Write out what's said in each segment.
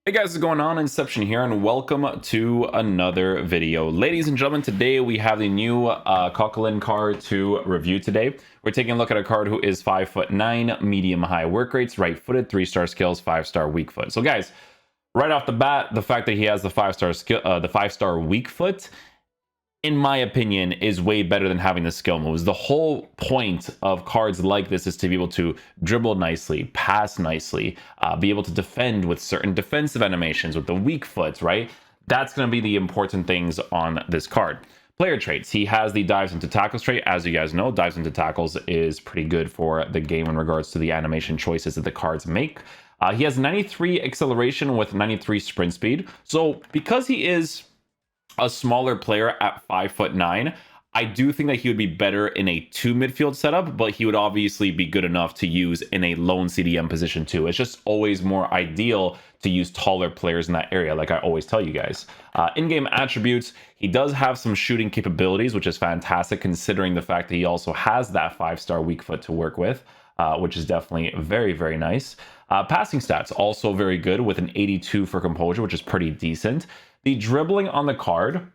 Hey guys, what's going on? Inception here, and welcome to another video. Ladies and gentlemen, today we have the new COQUELIN card to review today. We're taking a look at a card who is 5'9", medium-high work rates, right-footed, 3-star skills, 5-star weak foot. So guys, right off the bat, the fact that he has the 5-star skill, the 5-star weak foot, in my opinion, is way better than having the skill moves. The whole point of cards like this is to be able to dribble nicely, pass nicely, be able to defend with certain defensive animations with the weak foot, right? That's going to be the important things on this card. Player traits. He has the dives into tackles trait. As you guys know, dives into tackles is pretty good for the game in regards to the animation choices that the cards make. He has 93 acceleration with 93 sprint speed. So because he is a smaller player at 5'9", I do think that he would be better in a 2 midfield setup, but he would obviously be good enough to use in a lone CDM position too. It's just always more ideal to use taller players in that area, like I always tell you guys. In-game attributes, he does have some shooting capabilities, which is fantastic considering the fact that he also has that 5-star weak foot to work with, which is definitely very, very nice. Passing stats, also very good with an 82 for composure, which is pretty decent. The dribbling on the card,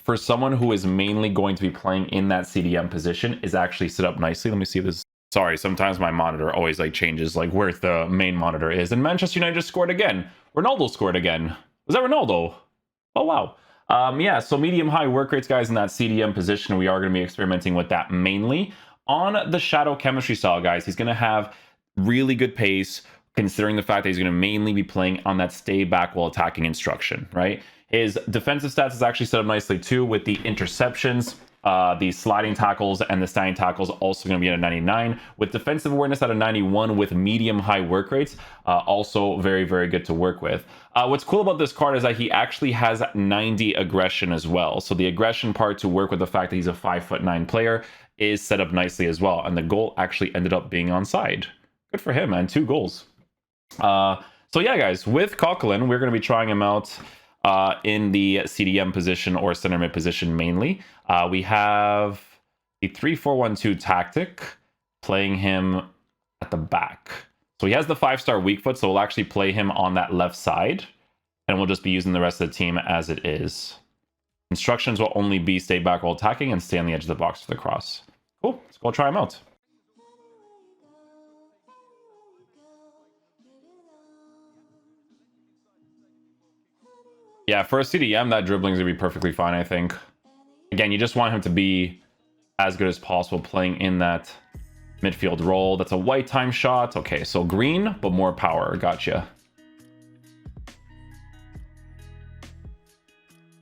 for someone who is mainly going to be playing in that CDM position, is actually set up nicely. Let me see this. Sorry, sometimes my monitor always changes where the main monitor is. And Manchester United just scored again. Ronaldo scored again. Was that Ronaldo? Oh, wow. Yeah, so medium-high work rates, guys, in that CDM position. We are going to be experimenting with that mainly. On the shadow chemistry style, guys, he's going to have really good pace, considering the fact that he's going to mainly be playing on that stay back while attacking instruction, right? His defensive stats is actually set up nicely too with the interceptions, the sliding tackles, and the standing tackles also going to be at a 99, with defensive awareness at a 91 with medium-high work rates, also very, very good to work with. What's cool about this card is that he actually has 90 aggression as well. So the aggression part to work with the fact that he's a 5'9" player is set up nicely as well. And the goal actually ended up being onside. Good for him, man. 2 goals. So yeah, guys, with COQUELIN, we're going to be trying him out in the CDM position or center mid position mainly. We have the 3-4-1-2 tactic, playing him at the back. So he has the 5-star weak foot, so we'll actually play him on that left side, and we'll just be using the rest of the team as it is. Instructions will only be stay back while attacking and stay on the edge of the box for the cross. Cool, let's go try him out. Yeah, for a CDM, that dribbling is going to be perfectly fine, I think. Again, you just want him to be as good as possible playing in that midfield role. That's a white time shot. Okay, so green, but more power. Gotcha.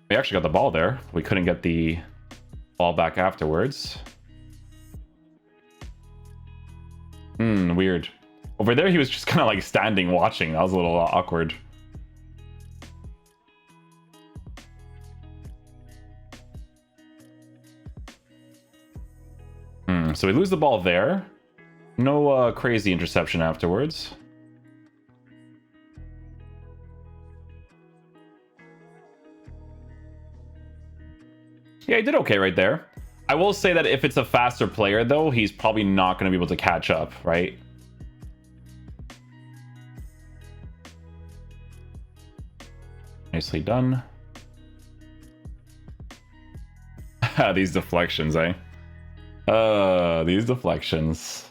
We actually got the ball there. We couldn't get the ball back afterwards. Weird. Over there, he was just kind of standing watching. That was a little awkward. So we lose the ball there. No crazy interception afterwards. Yeah, he did okay right there. I will say that if it's a faster player, though, he's probably not going to be able to catch up, right? Nicely done. These deflections, eh? These deflections.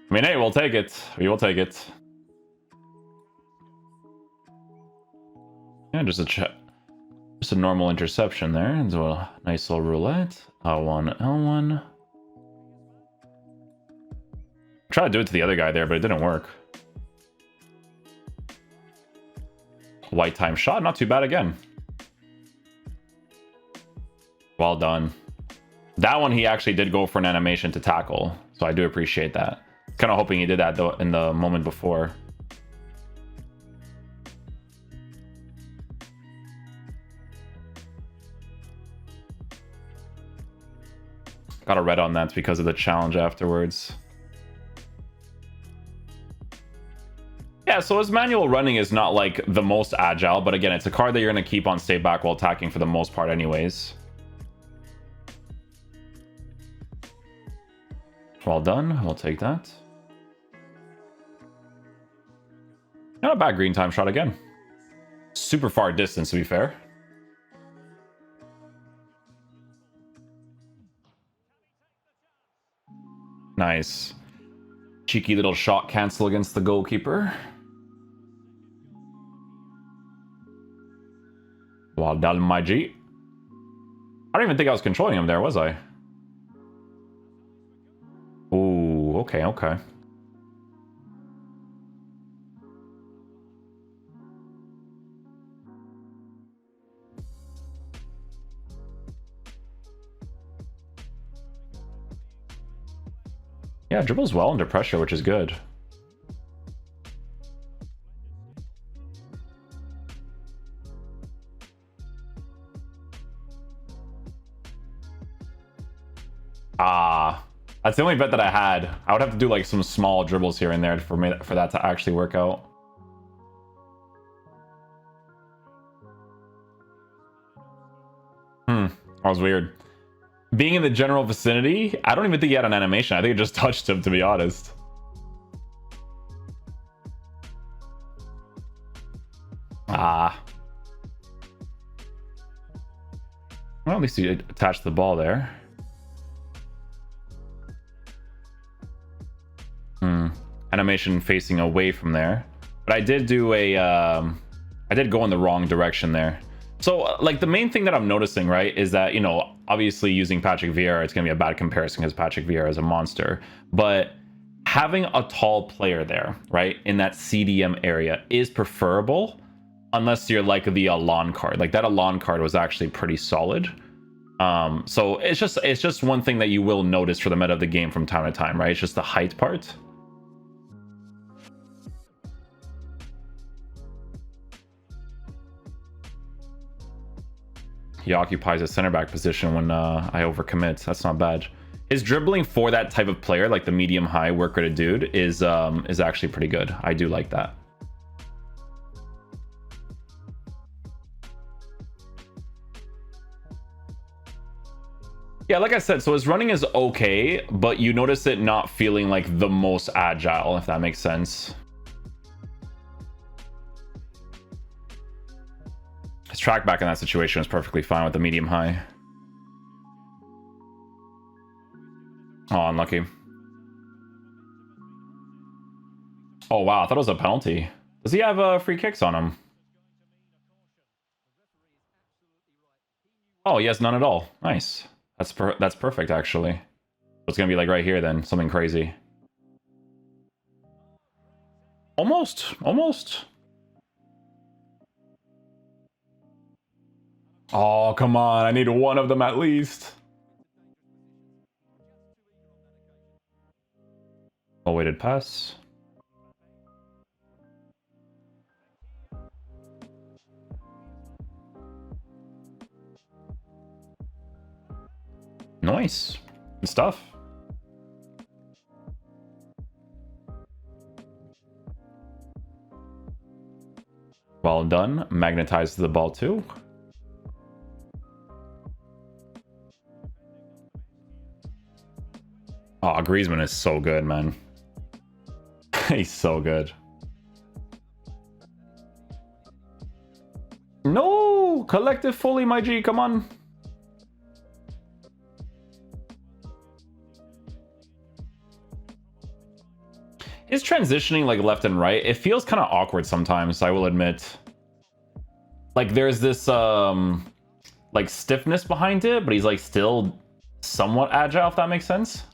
I mean, hey, we'll take it. We will take it. Yeah, just a normal interception there. And so a nice little roulette. L1, L1. Try to do it to the other guy there, but it didn't work. White time shot, not too bad again. Well done. That one, he actually did go for an animation to tackle, so I do appreciate that. Kind of hoping he did that, though, in the moment before. Got a red on that because of the challenge afterwards. Yeah, so his manual running is not, the most agile, but again, it's a card that you're going to keep on stay back while attacking for the most part anyways. Well done. We'll take that. Not a bad green time shot again. super far distance, to be fair. Nice. Cheeky little shot cancel against the goalkeeper. Well done, my G. I don't even think I was controlling him there, was I? Ooh, okay, okay. Yeah, dribbles well under pressure, which is good. That's the only bet that I had. I would have to do like some small dribbles here and there for that to actually work out. That was weird. Being in the general vicinity, I don't even think he had an animation. I think it just touched him, to be honest. Well, at least he attached the ball there. Animation facing away from there. But I did do a... I did go in the wrong direction there. So, like, the main thing that I'm noticing, right, is that, you know, obviously using Patrick Vieira, it's going to be a bad comparison because Patrick Vieira is a monster. But having a tall player there, right, in that CDM area is preferable unless you're like the Alon card. Like, that Alon card was actually pretty solid. So it's just one thing that you will notice for the meta of the game from time to time, right? It's just the height part. He occupies a center back position when I overcommit. That's not bad. His dribbling for that type of player, like the medium high work rated dude, is actually pretty good. I do like that. Yeah, like I said, so his running is okay, but you notice it not feeling like the most agile, if that makes sense. His track back in that situation is perfectly fine with the medium high. Oh, unlucky. Oh, wow. I thought it was a penalty. Does he have free kicks on him? Oh, he has none at all. Nice. That's perfect, actually. So it's going to be like right here then. Something crazy. Almost. Almost. Oh, come on. I need one of them at least. Well-weighted pass. Nice. Good stuff. Well done. Magnetize the ball too. Oh, Griezmann is so good, man. He's so good. No! Collective fully, my G, come on. His transitioning like left and right, it feels kind of awkward sometimes, I will admit. Like there's this like stiffness behind it, but he's like still somewhat agile, if that makes sense.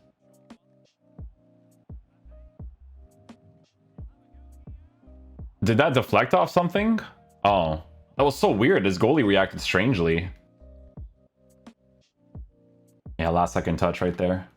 Did that deflect off something? Oh, that was so weird. His goalie reacted strangely. Yeah, last second touch right there.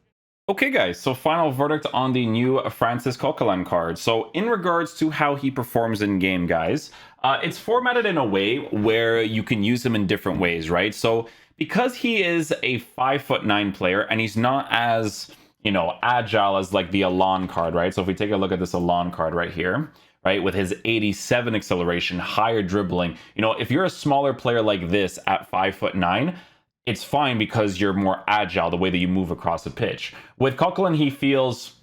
Okay, guys, so final verdict on the new Francis COQUELIN card. So in regards to how he performs in game, guys, it's formatted in a way where you can use him in different ways, right? So because he is a 5'9" player and he's not as, you know, agile as like the Alon card, right? So if we take a look at this Alon card right here, right, with his 87 acceleration, higher dribbling, you know, if you're a smaller player like this at 5'9", it's fine because you're more agile the way that you move across the pitch. With COQUELIN, he feels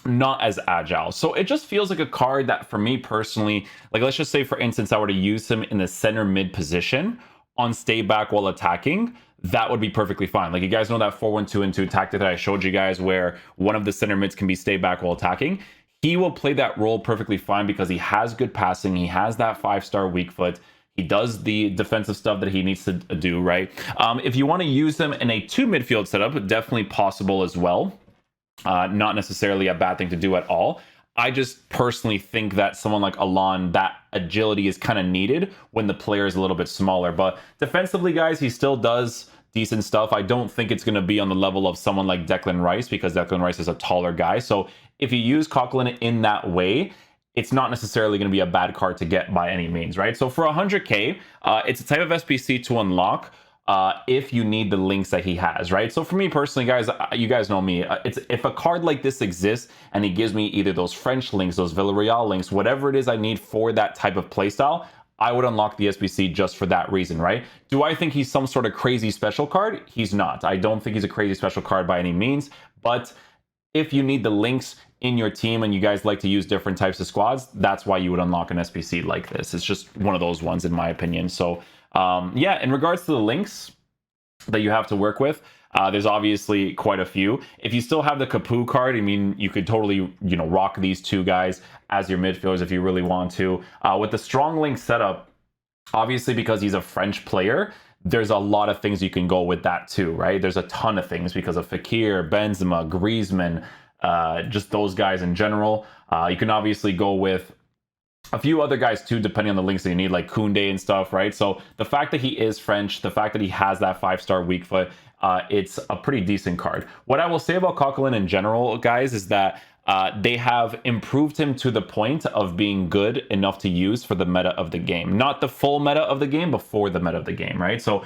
not as agile. So it just feels like a card that for me personally, like let's just say for instance, I were to use him in the center mid position on stay back while attacking, that would be perfectly fine. Like you guys know that 4-1-2-2 tactic that I showed you guys where one of the center mids can be stay back while attacking. He will play that role perfectly fine because he has good passing. He has that 5-star weak foot. He does the defensive stuff that he needs to do, right? If you want to use him in a 2 midfield setup, definitely possible as well. Not necessarily a bad thing to do at all. I just personally think that someone like Alon, that agility is kind of needed when the player is a little bit smaller. But defensively, guys, he still does decent stuff. I don't think it's going to be on the level of someone like Declan Rice because Declan Rice is a taller guy. So if you use Coquelin in that way, it's not necessarily going to be a bad card to get by any means, right? So for 100k, it's a type of SBC to unlock. If you need the links that he has, right? So for me personally, guys, you guys know me. It's if a card like this exists and he gives me either those French links, those Villarreal links, whatever it is I need for that type of playstyle, I would unlock the SBC just for that reason, right? Do I think he's some sort of crazy special card? He's not. I don't think he's a crazy special card by any means, but if you need the links in your team and you guys like to use different types of squads, that's why you would unlock an SBC like this. It's just one of those ones in my opinion. So yeah, in regards to the links that you have to work with, there's obviously quite a few. If you still have the Capu card, I mean, you could totally, you know, rock these two guys as your midfielders if you really want to. With the strong link setup, obviously because he's a French player, there's a lot of things you can go with that too, right? There's a ton of things because of Fekir, Benzema, Griezmann, just those guys in general. You can obviously go with a few other guys too, depending on the links that you need, like Koundé and stuff, right? So the fact that he is French, the fact that he has that 5-star weak foot, it's a pretty decent card. What I will say about Coquelin in general, guys, is that they have improved him to the point of being good enough to use for the meta of the game. Not the full meta of the game, but for the meta of the game, right? So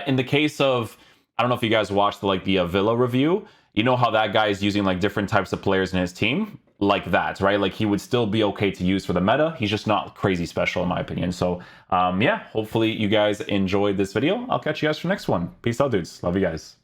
in the case of, I don't know if you guys watched the Villa review, you know how that guy is using like different types of players in his team? Like that, right? Like he would still be okay to use for the meta. He's just not crazy special in my opinion. So yeah, hopefully you guys enjoyed this video. I'll catch you guys for the next one. Peace out, dudes. Love you guys.